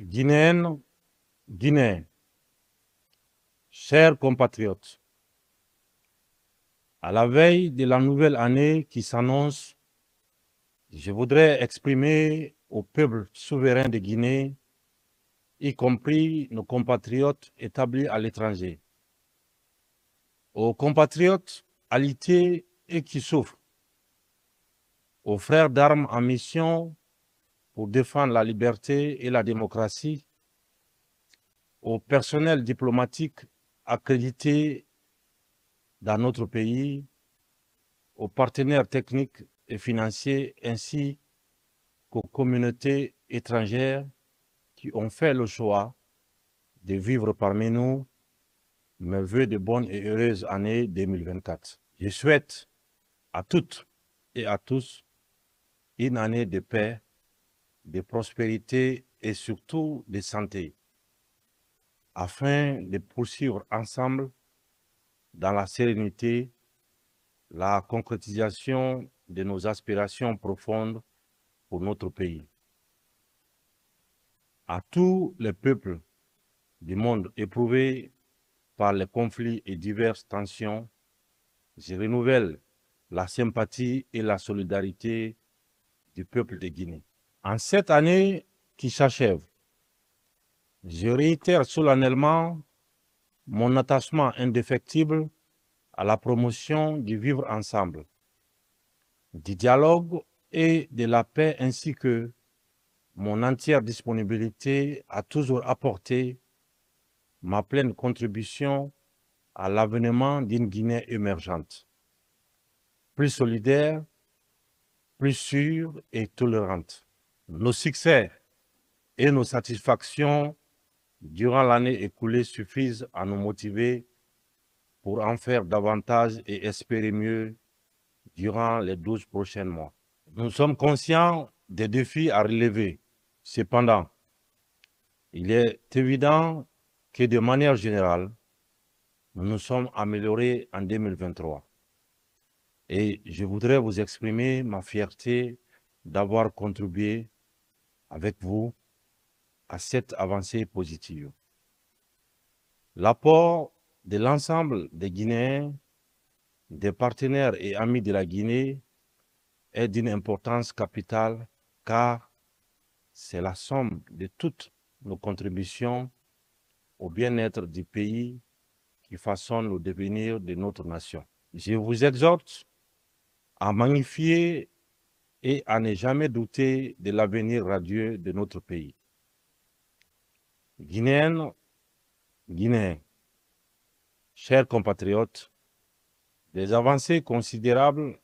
Guinéennes, Guinéens, chers compatriotes, à la veille de la nouvelle année qui s'annonce, je voudrais exprimer au peuple souverain de Guinée, y compris nos compatriotes établis à l'étranger, aux compatriotes alités et qui souffrent, aux frères d'armes en mission pour défendre la liberté et la démocratie, au personnel diplomatique accrédité dans notre pays, aux partenaires techniques et financiers ainsi qu'aux communautés étrangères qui ont fait le choix de vivre parmi nous, mes vœux de bonne et heureuse année 2024. Je souhaite à toutes et à tous une année de paix, de prospérité et surtout de santé, afin de poursuivre ensemble dans la sérénité la concrétisation de nos aspirations profondes pour notre pays. À tous les peuples du monde éprouvés par les conflits et diverses tensions, je renouvelle la sympathie et la solidarité du peuple de Guinée. En cette année qui s'achève, je réitère solennellement mon attachement indéfectible à la promotion du vivre ensemble, du dialogue et de la paix, ainsi que mon entière disponibilité à toujours apporter ma pleine contribution à l'avènement d'une Guinée émergente, plus solidaire, plus sûre et tolérante. Nos succès et nos satisfactions durant l'année écoulée suffisent à nous motiver pour en faire davantage et espérer mieux durant les 12 prochains mois. Nous sommes conscients des défis à relever. Cependant, il est évident que de manière générale, nous nous sommes améliorés en 2023. Et je voudrais vous exprimer ma fierté d'avoir contribué avec vous à cette avancée positive. L'apport de l'ensemble des Guinéens, des partenaires et amis de la Guinée est d'une importance capitale car c'est la somme de toutes nos contributions au bien-être du pays qui façonne le devenir de notre nation. Je vous exhorte à magnifier et à ne jamais douter de l'avenir radieux de notre pays. Guinéennes, Guinéens, chers compatriotes, des avancées considérables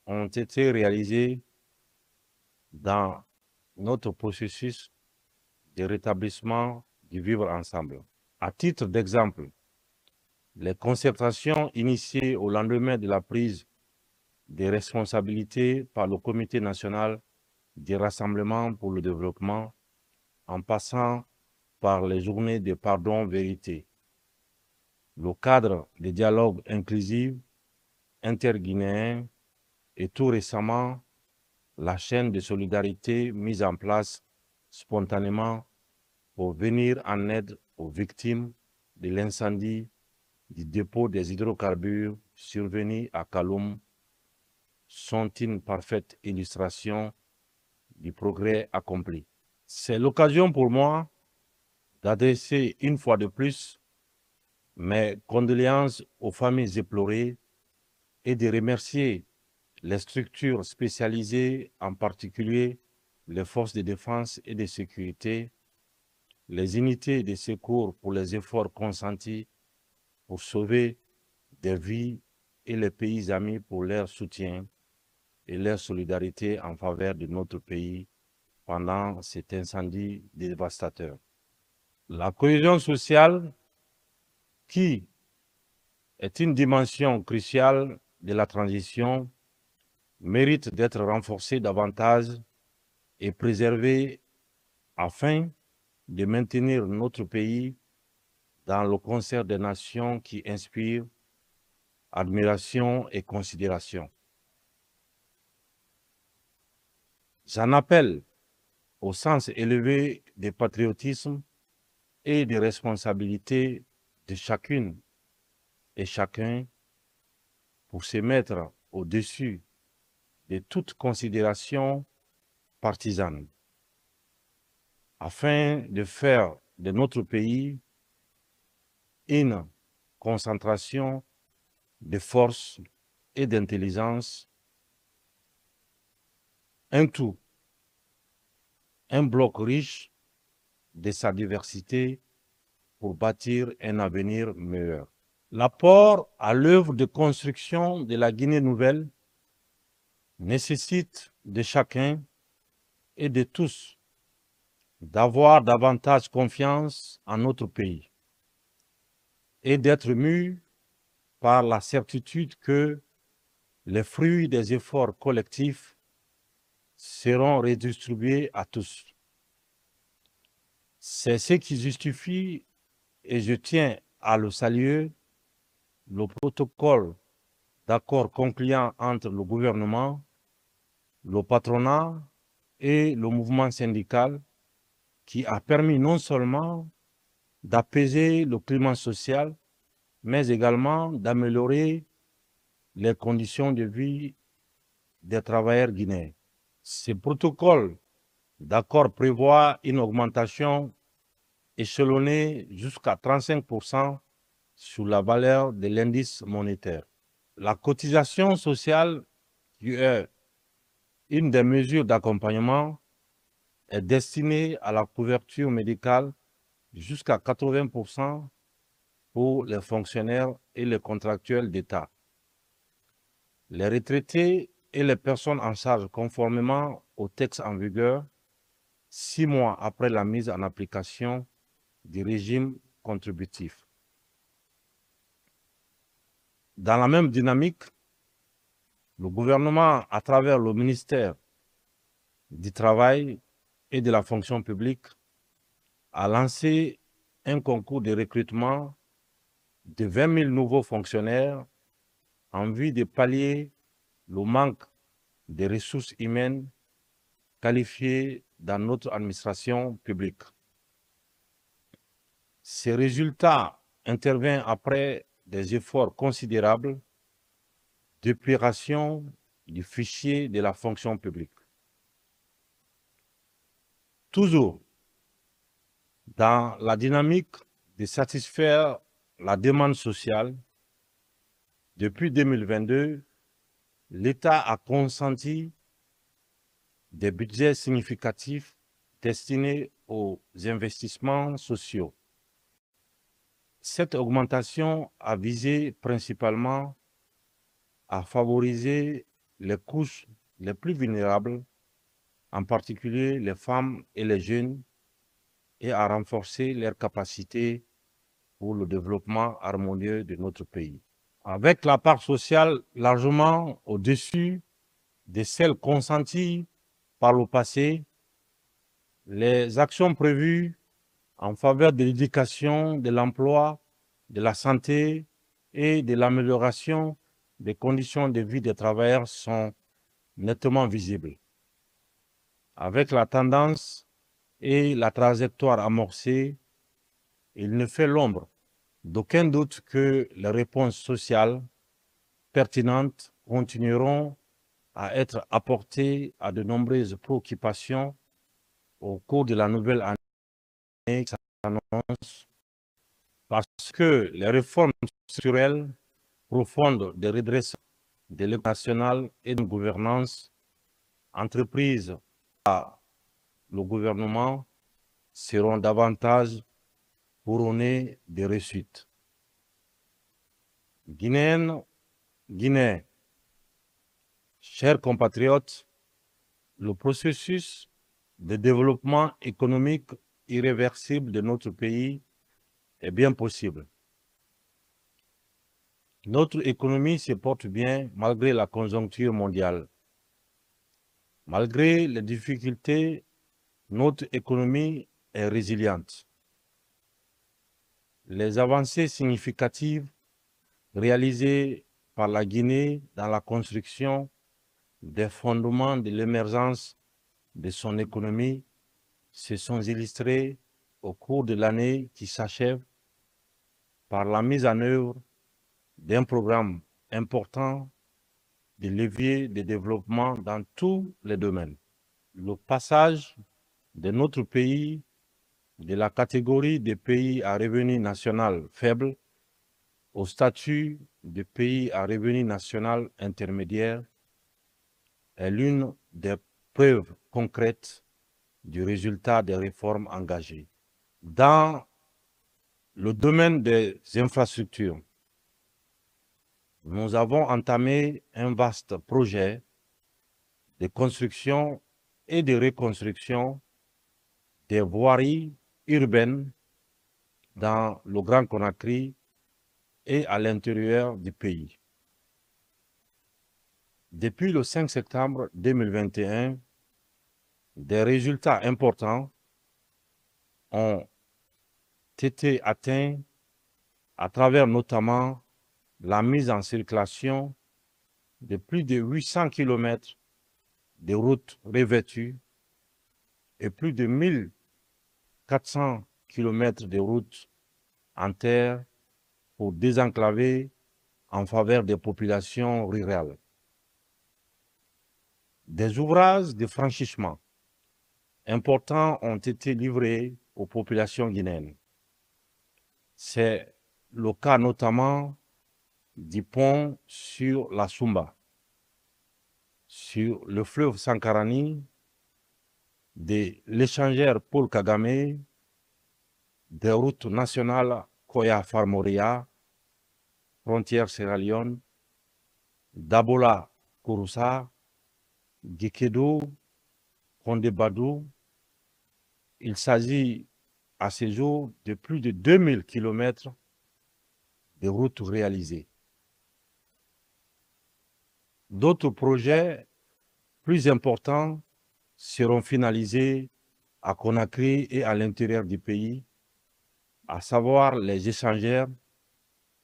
ont été réalisées dans notre processus de rétablissement du vivre ensemble. À titre d'exemple, les concertations initiées au lendemain de la prise des responsabilités par le Comité national du Rassemblement pour le développement, en passant par les journées de pardon-vérité, le cadre de dialogue inclusif interguinéen et tout récemment la chaîne de solidarité mise en place spontanément pour venir en aide aux victimes de l'incendie du dépôt des hydrocarbures survenu à Kaloum sont une parfaite illustration du progrès accompli. C'est l'occasion pour moi d'adresser une fois de plus mes condoléances aux familles éplorées et de remercier les structures spécialisées, en particulier les forces de défense et de sécurité, les unités de secours pour les efforts consentis pour sauver des vies et les pays amis pour leur soutien et leur solidarité en faveur de notre pays pendant cet incendie dévastateur. La cohésion sociale, qui est une dimension cruciale de la transition, mérite d'être renforcée davantage et préservée afin de maintenir notre pays dans le concert des nations qui inspirent admiration et considération. J'en appelle au sens élevé du patriotisme et des responsabilités de chacune et chacun pour se mettre au-dessus de toute considération partisane, afin de faire de notre pays une concentration de force et d'intelligence, un tout, un bloc riche de sa diversité pour bâtir un avenir meilleur. L'apport à l'œuvre de construction de la Guinée nouvelle nécessite de chacun et de tous d'avoir davantage confiance en notre pays et d'être mus par la certitude que les fruits des efforts collectifs seront redistribués à tous. C'est ce qui justifie, et je tiens à le saluer, le protocole d'accord concluant entre le gouvernement, le patronat et le mouvement syndical qui a permis non seulement d'apaiser le climat social, mais également d'améliorer les conditions de vie des travailleurs guinéens. Ce protocole d'accord prévoit une augmentation échelonnée jusqu'à 35% sur la valeur de l'indice monétaire. La cotisation sociale, qui est une des mesures d'accompagnement, est destinée à la couverture médicale jusqu'à 80% pour les fonctionnaires et les contractuels d'État. Les retraités et les personnes en charge conformément au texte en vigueur 6 mois après la mise en application du régime contributif. Dans la même dynamique, le gouvernement, à travers le ministère du Travail et de la fonction publique, a lancé un concours de recrutement de 20 000 nouveaux fonctionnaires en vue de pallier le manque de ressources humaines qualifiées dans notre administration publique. Ces résultats interviennent après des efforts considérables d'épuration du fichier de la fonction publique. Toujours dans la dynamique de satisfaire la demande sociale, depuis 2022, l'État a consenti des budgets significatifs destinés aux investissements sociaux. Cette augmentation a visé principalement à favoriser les couches les plus vulnérables, en particulier les femmes et les jeunes, et à renforcer leurs capacités pour le développement harmonieux de notre pays. Avec la part sociale largement au-dessus de celle consentie par le passé, les actions prévues en faveur de l'éducation, de l'emploi, de la santé et de l'amélioration des conditions de vie des travailleurs sont nettement visibles. Avec la tendance et la trajectoire amorcée, il ne fait l'ombre d'aucun doute que les réponses sociales pertinentes continueront à être apportées à de nombreuses préoccupations au cours de la nouvelle année qui s'annonce, parce que les réformes structurelles profondes de redressement de l'économie nationale et de gouvernance entreprises par le gouvernement seront davantage couronnées de réussites. Guinéennes, Guinéens, chers compatriotes, le processus de développement économique irréversible de notre pays est bien possible. Notre économie se porte bien malgré la conjoncture mondiale. Malgré les difficultés, notre économie est résiliente. Les avancées significatives réalisées par la Guinée dans la construction des fondements de l'émergence de son économie se sont illustrés au cours de l'année qui s'achève par la mise en œuvre d'un programme important de levier de développement dans tous les domaines. Le passage de notre pays de la catégorie des pays à revenu national faible au statut de pays à revenu national intermédiaire est l'une des preuves concrètes du résultat des réformes engagées. Dans le domaine des infrastructures, nous avons entamé un vaste projet de construction et de reconstruction des voiries urbaines dans le Grand Conakry et à l'intérieur du pays. Depuis le 5 septembre 2021, des résultats importants ont été atteints à travers notamment la mise en circulation de plus de 800 km de routes revêtues et plus de 1400 km de routes en terre pour désenclaver en faveur des populations rurales. Des ouvrages de franchissement importants ont été livrés aux populations guinéennes. C'est le cas notamment du pont sur la Sumba, sur le fleuve Sankarani, de l'échangeur Paul Kagame, des routes nationales Koya-Farmoria, frontière Sierra Leone, Dabola-Kouroussa, Guékédou, Kondé-Badou. Il s'agit à ce jour de plus de 2000 km de routes réalisées. D'autres projets plus importants seront finalisés à Conakry et à l'intérieur du pays, à savoir les échangeurs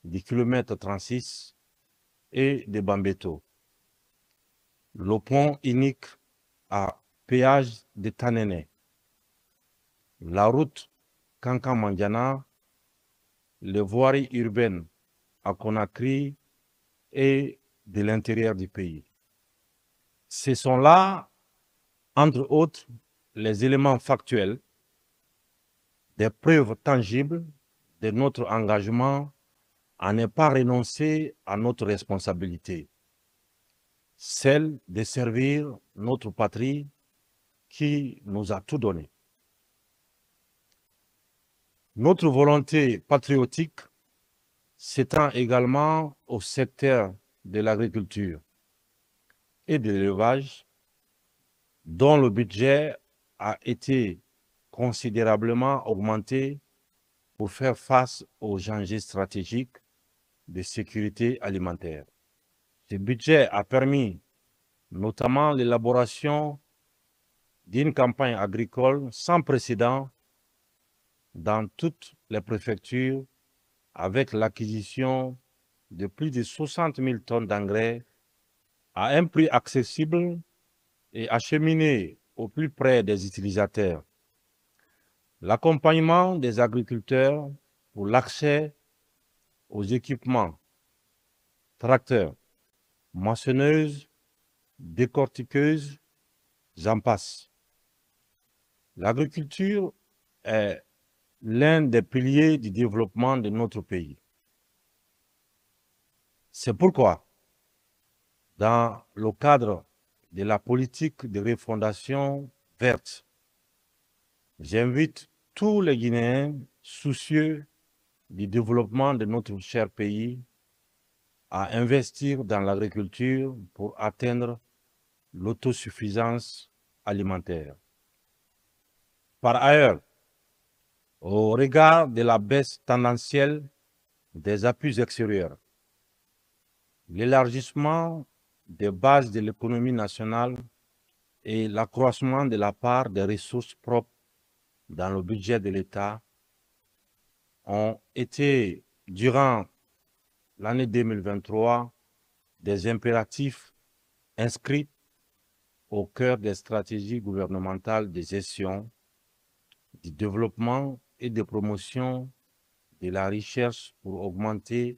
du kilomètre 36 et de Bambeto, le pont unique à péage de Tanene, la route Kankan-Mandiana, les voiries urbaines à Conakry et de l'intérieur du pays. Ce sont là, entre autres, les éléments factuels, des preuves tangibles de notre engagement à ne pas renoncer à notre responsabilité, celle de servir notre patrie qui nous a tout donné. Notre volonté patriotique s'étend également au secteur de l'agriculture et de l'élevage, dont le budget a été considérablement augmenté pour faire face aux enjeux stratégiques de sécurité alimentaire. Ce budget a permis notamment l'élaboration d'une campagne agricole sans précédent dans toutes les préfectures, avec l'acquisition de plus de 60 000 tonnes d'engrais à un prix accessible et acheminé au plus près des utilisateurs. L'accompagnement des agriculteurs pour l'accès aux équipements, tracteurs, moissonneuses, décortiqueuses, j'en passe. L'agriculture est l'un des piliers du développement de notre pays. C'est pourquoi, dans le cadre de la politique de refondation verte, j'invite tous les Guinéens soucieux du développement de notre cher pays à investir dans l'agriculture pour atteindre l'autosuffisance alimentaire. Par ailleurs, au regard de la baisse tendancielle des appuis extérieurs, l'élargissement des bases de l'économie nationale et l'accroissement de la part des ressources propres dans le budget de l'État ont été, durant l'année 2023, des impératifs inscrits au cœur des stratégies gouvernementales de gestion du développement et de promotion de la recherche pour augmenter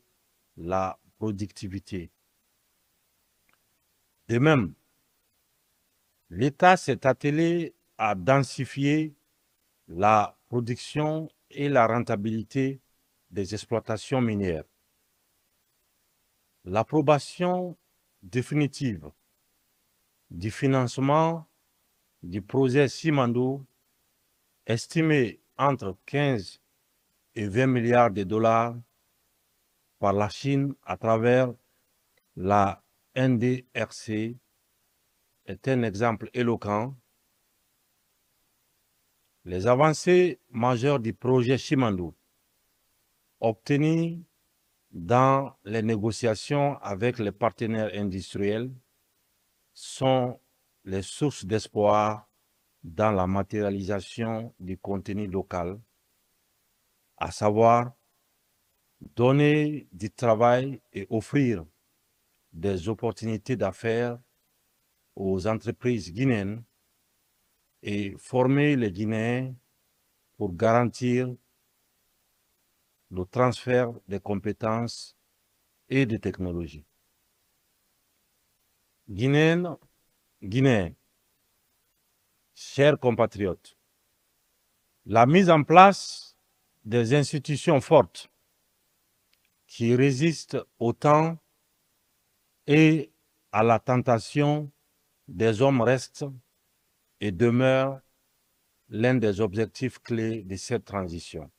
la productivité. De même, l'État s'est attelé à densifier la production et la rentabilité des exploitations minières. L'approbation définitive du financement du projet Simandou, estimé entre 15 et 20 milliards de dollars par la Chine à travers la NDRC, est un exemple éloquent. Les avancées majeures du projet Simandou, obtenues dans les négociations avec les partenaires industriels, sont les sources d'espoir dans la matérialisation du contenu local, à savoir donner du travail et offrir des opportunités d'affaires aux entreprises guinéennes et former les Guinéens pour garantir le transfert des compétences et des technologies. Guinéennes, Guinéens, chers compatriotes, la mise en place des institutions fortes qui résistent au temps et à la tentation des hommes reste et demeure l'un des objectifs clés de cette transition.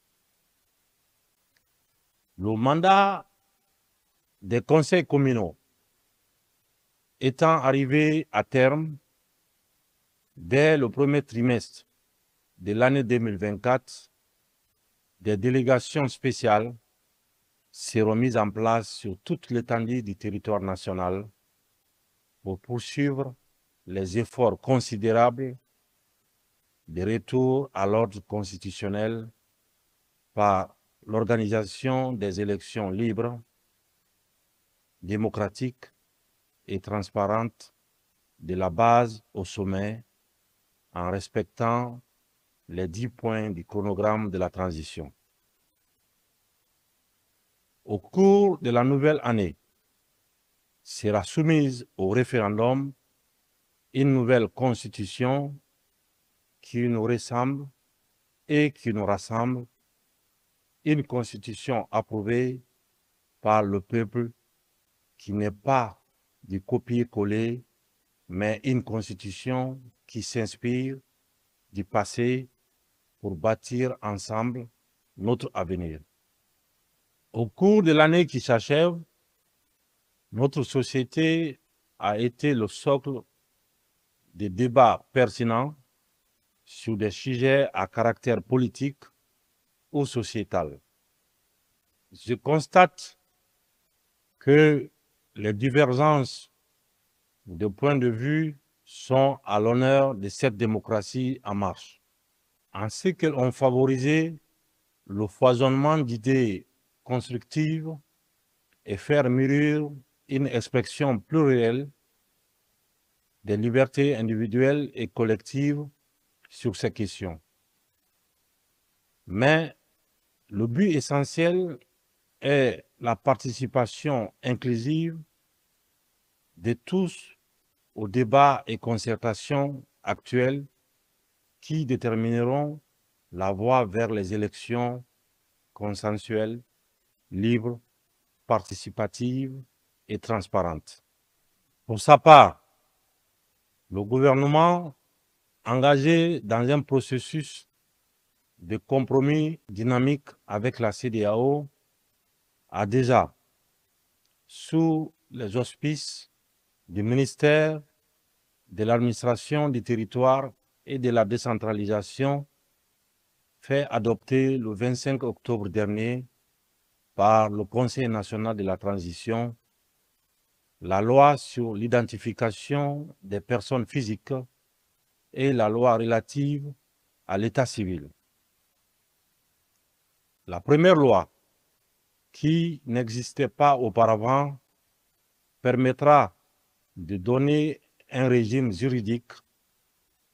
Le mandat des conseils communaux étant arrivé à terme dès le premier trimestre de l'année 2024, des délégations spéciales seront mises en place sur toute l'étendue du territoire national pour poursuivre les efforts considérables de retour à l'ordre constitutionnel par l'organisation des élections libres, démocratiques et transparentes de la base au sommet en respectant les 10 points du chronogramme de la transition. Au cours de la nouvelle année, sera soumise au référendum une nouvelle constitution qui nous ressemble et qui nous rassemble, une constitution approuvée par le peuple qui n'est pas du copier-coller, mais une constitution qui s'inspire du passé pour bâtir ensemble notre avenir. Au cours de l'année qui s'achève, notre société a été le socle de débats pertinents sur des sujets à caractère politique ou sociétal. Je constate que les divergences de points de vue sont à l'honneur de cette démocratie en marche, en ce qu'elles ont favorisé le foisonnement d'idées constructives et faire mûrir une expression plurielle des libertés individuelles et collectives sur ces questions. Mais le but essentiel est la participation inclusive de tous aux débats et concertations actuels qui détermineront la voie vers les élections consensuelles, libres, participatives et transparentes. Pour sa part, le gouvernement, engagé dans un processus de compromis dynamique avec la CEDEAO, a déjà, sous les auspices du ministère de l'administration du territoire et de la décentralisation, fait adopter le 25 octobre dernier par le Conseil national de la transition la loi sur l'identification des personnes physiques et la loi relative à l'état civil. La première loi, qui n'existait pas auparavant, permettra de donner un régime juridique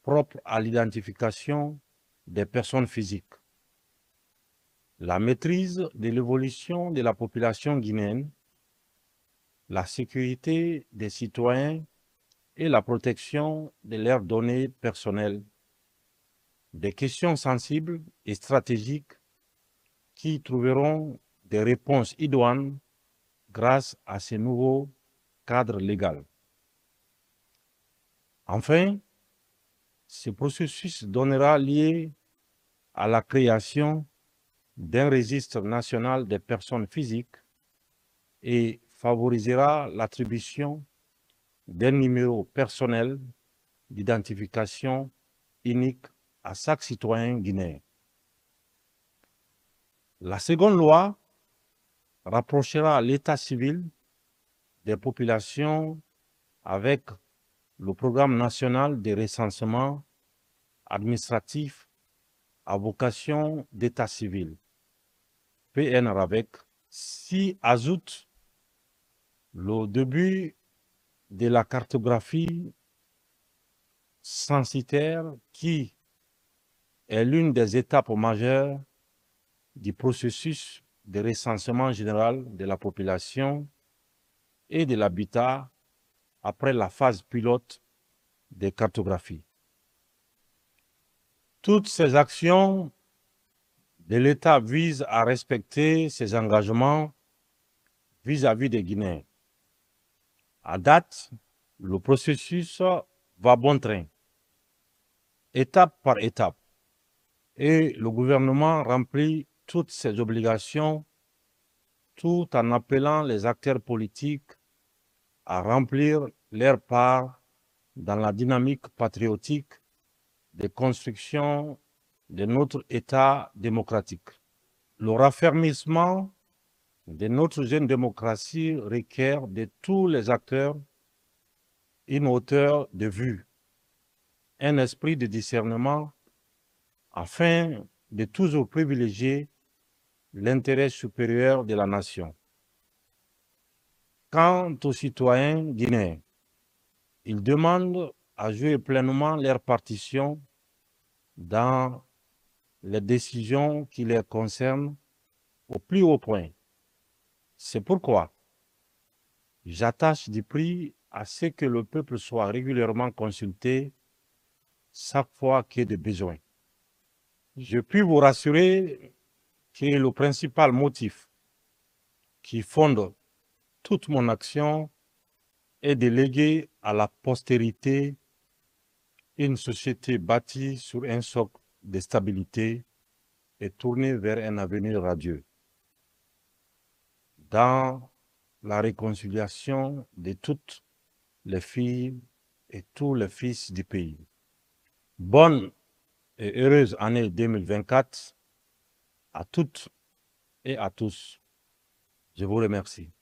propre à l'identification des personnes physiques, la maîtrise de l'évolution de la population guinéenne, la sécurité des citoyens et la protection de leurs données personnelles, des questions sensibles et stratégiques qui trouveront des réponses idoines grâce à ce nouveau cadre légal. Enfin, ce processus donnera lieu à la création d'un registre national des personnes physiques et favorisera l'attribution d'un numéro personnel d'identification unique à chaque citoyen guinéen. La seconde loi rapprochera l'état civil des populations avec le programme national de recensement administratif à vocation d'état civil, PNRAVEC, s'y ajoute le début de la cartographie censitaire qui est l'une des étapes majeures du processus de recensement général de la population et de l'habitat après la phase pilote de cartographie. Toutes ces actions de l'État visent à respecter ses engagements vis-à-vis des Guinéens. À date, le processus va bon train, étape par étape, et le gouvernement remplit toutes ses obligations tout en appelant les acteurs politiques à remplir leur part dans la dynamique patriotique de construction de notre État démocratique. Le raffermissement de notre jeune démocratie requiert de tous les acteurs une hauteur de vue, un esprit de discernement afin de toujours privilégier l'intérêt supérieur de la nation. Quant aux citoyens guinéens, ils demandent à jouer pleinement leur partition dans les décisions qui les concernent au plus haut point. C'est pourquoi j'attache du prix à ce que le peuple soit régulièrement consulté chaque fois qu'il y a des besoins. Je puis vous rassurer que le principal motif qui fonde toute mon action est de léguer à la postérité une société bâtie sur un socle de stabilité et tournée vers un avenir radieux. Dans la réconciliation de toutes les filles et tous les fils du pays. Bonne et heureuse année 2024 à toutes et à tous. Je vous remercie.